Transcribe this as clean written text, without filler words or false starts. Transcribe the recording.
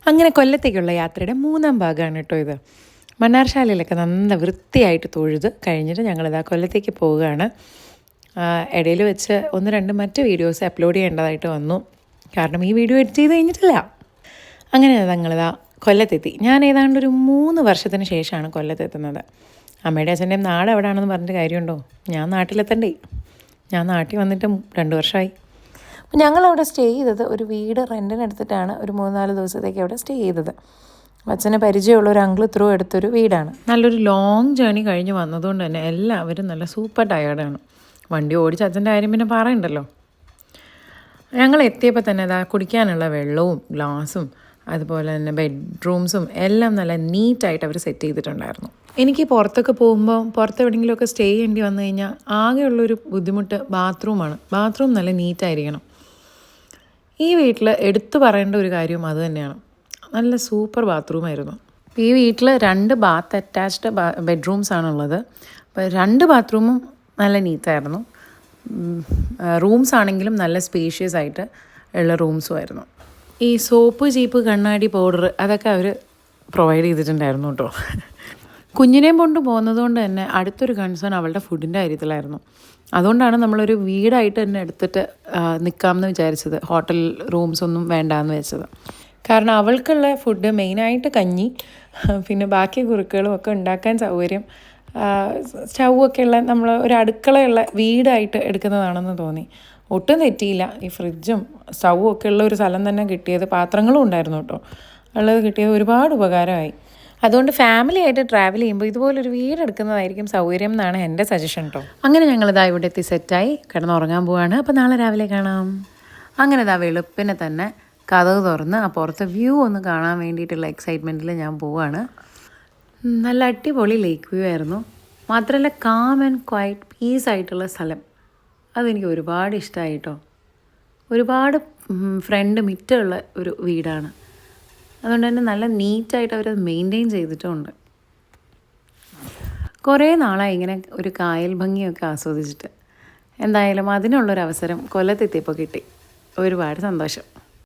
അങ്ങനെ കൊല്ലത്തേക്കുള്ള യാത്രയുടെ 3-ാം ഭാഗമാണ് കേട്ടോ ഇത്. മണ്ണാർശാലയിലൊക്കെ നല്ല വൃത്തിയായിട്ട് തൊഴുത് കഴിഞ്ഞിട്ട് ഞങ്ങളിതാ കൊല്ലത്തേക്ക് പോവുകയാണ്. ഇടയിൽ വെച്ച് 1-2 മറ്റ് വീഡിയോസ് അപ്ലോഡ് ചെയ്യേണ്ടതായിട്ട് വന്നു. കാരണം ഈ വീഡിയോ എഡിറ്റ് ചെയ്ത് കഴിഞ്ഞിട്ടില്ല. അങ്ങനെ ഞങ്ങളിതാ കൊല്ലത്തെത്തി. ഞാൻ ഏതാണ്ട് ഒരു 3 വർഷത്തിന് ശേഷമാണ് കൊല്ലത്തെത്തുന്നത്. അമ്മയുടെ അച്ഛൻ്റെയും നാട് എവിടെയാണെന്ന് പറഞ്ഞിട്ട് കാര്യമുണ്ടോ? ഞാൻ നാട്ടിലെത്തണ്ടേ. ഞാൻ നാട്ടിൽ വന്നിട്ട് 2 വർഷമായി. അപ്പോൾ ഞങ്ങളവിടെ സ്റ്റേ ചെയ്തത് ഒരു വീട് റെൻറ്റിനെടുത്തിട്ടാണ് ഒരു 3-4 ദിവസത്തേക്ക് അവിടെ സ്റ്റേ ചെയ്തത്. അച്ഛന് പരിചയമുള്ള ഒരു അങ്കിൾ ത്രൂ എടുത്തൊരു വീടാണ്. നല്ലൊരു ലോങ് ജേണി കഴിഞ്ഞ് വന്നതുകൊണ്ട് തന്നെ എല്ലാവരും നല്ല സൂപ്പർ ടയേർഡാണ്. വണ്ടി ഓടിച്ച് അച്ഛൻ്റെ കാര്യം പിന്നെ പറയണ്ടല്ലോ. ഞങ്ങൾ എത്തിയപ്പോൾ തന്നെ അതാ കുടിക്കാനുള്ള വെള്ളവും ഗ്ലാസും അതുപോലെ തന്നെ ബെഡ്റൂംസും എല്ലാം നല്ല നീറ്റായിട്ട് അവർ സെറ്റ് ചെയ്തിട്ടുണ്ടായിരുന്നു. എനിക്ക് പുറത്തൊക്കെ പോകുമ്പോൾ പുറത്ത് എവിടെയെങ്കിലുമൊക്കെ സ്റ്റേ ചെയ്യേണ്ടി വന്നു കഴിഞ്ഞാൽ ആകെയുള്ളൊരു ബുദ്ധിമുട്ട് ബാത്റൂമാണ്. ബാത്റൂം നല്ല നീറ്റായിരിക്കണം. ഈ വീട്ടിൽ എടുത്തു പറയേണ്ട ഒരു കാര്യവും അത് തന്നെയാണ്. നല്ല സൂപ്പർ ബാത്റൂമായിരുന്നു. ഈ വീട്ടിൽ 2 ബാത്ത് അറ്റാച്ച്ഡ് ബെഡ്റൂംസാണുള്ളത്. അപ്പോൾ 2 ബാത്റൂമും നല്ല നീറ്റായിരുന്നു. റൂംസ് ആണെങ്കിലും നല്ല സ്പേഷ്യസ് ആയിട്ട് ഉള്ള റൂംസും ആയിരുന്നു. ഈ സോപ്പ്, ചീപ്പ്, കണ്ണാടി, പൗഡർ അതൊക്കെ അവർ പ്രൊവൈഡ് ചെയ്തിട്ടുണ്ടായിരുന്നു കേട്ടോ. കുഞ്ഞിനെയും കൊണ്ട് പോകുന്നത് കൊണ്ട് തന്നെ അടുത്തൊരു കൺസേൺ അവളുടെ ഫുഡിൻ്റെ കാര്യത്തിലായിരുന്നു. അതുകൊണ്ടാണ് നമ്മളൊരു വീടായിട്ട് തന്നെ എടുത്തിട്ട് നിൽക്കാമെന്ന് വിചാരിച്ചത്. ഹോട്ടൽ റൂംസ് ഒന്നും വേണ്ടാന്ന് വെച്ചത്. കാരണം അവൾക്കുള്ള ഫുഡ് മെയിനായിട്ട് കഞ്ഞി, പിന്നെ ബാക്കി കുറുക്കുകളും ഒക്കെ ഉണ്ടാക്കാൻ സൗകര്യം, സ്റ്റൗവൊക്കെ ഉള്ള നമ്മൾ ഒരു അടുക്കളയുള്ള വീടായിട്ട് എടുക്കുന്നതാണെന്ന് തോന്നി. ഒട്ടും തെറ്റിയില്ല. ഈ ഫ്രിഡ്ജും സ്റ്റൗവും ഒക്കെ ഉള്ള ഒരു സ്ഥലം തന്നെ കിട്ടിയത്, പാത്രങ്ങളും ഉണ്ടായിരുന്നു കേട്ടോ, ഉള്ളത് കിട്ടിയത് ഒരുപാട് ഉപകാരമായി. അതുകൊണ്ട് ഫാമിലി ആയിട്ട് ട്രാവൽ ചെയ്യുമ്പോൾ ഇതുപോലൊരു വീടെടുക്കുന്നതായിരിക്കും സൗകര്യം എന്നാണ് എൻ്റെ സജഷൻ കേട്ടോ. അങ്ങനെ ഞങ്ങളിതാ ഇവിടെ എത്തി സെറ്റായി കിടന്നുറങ്ങാൻ പോവാണ്. അപ്പോൾ നാളെ രാവിലെ കാണാം. അങ്ങനെ ഇതാ വെളുപ്പിനെ തന്നെ കതക് തുറന്ന് ആ പുറത്തെ വ്യൂ ഒന്ന് കാണാൻ വേണ്ടിയിട്ടുള്ള എക്സൈറ്റ്മെൻറ്റിൽ ഞാൻ പോവാണ്. നല്ല അടിപൊളി ലേക്ക് വ്യൂ ആയിരുന്നു. മാത്രമല്ല കാം ആൻഡ് ക്വയറ്റ് പീസായിട്ടുള്ള സ്ഥലം. അതെനിക്ക് ഒരുപാട് ഇഷ്ടമായി കേട്ടോ. ഒരുപാട് ഫ്രണ്ട് മിറ്റമുള്ള ഒരു വീടാണ്. അതുകൊണ്ട് തന്നെ നല്ല നീറ്റായിട്ട് അവരത് മെയിൻറ്റെയിൻ ചെയ്തിട്ടുമുണ്ട്. കുറേ നാളായി ഇങ്ങനെ ഒരു കായൽ ഭംഗിയൊക്കെ ആസ്വദിച്ചിട്ട്. എന്തായാലും അതിനുള്ളൊരവസരം കൊല്ലത്തെത്തിയപ്പോൾ കിട്ടി. ഒരുപാട് സന്തോഷം.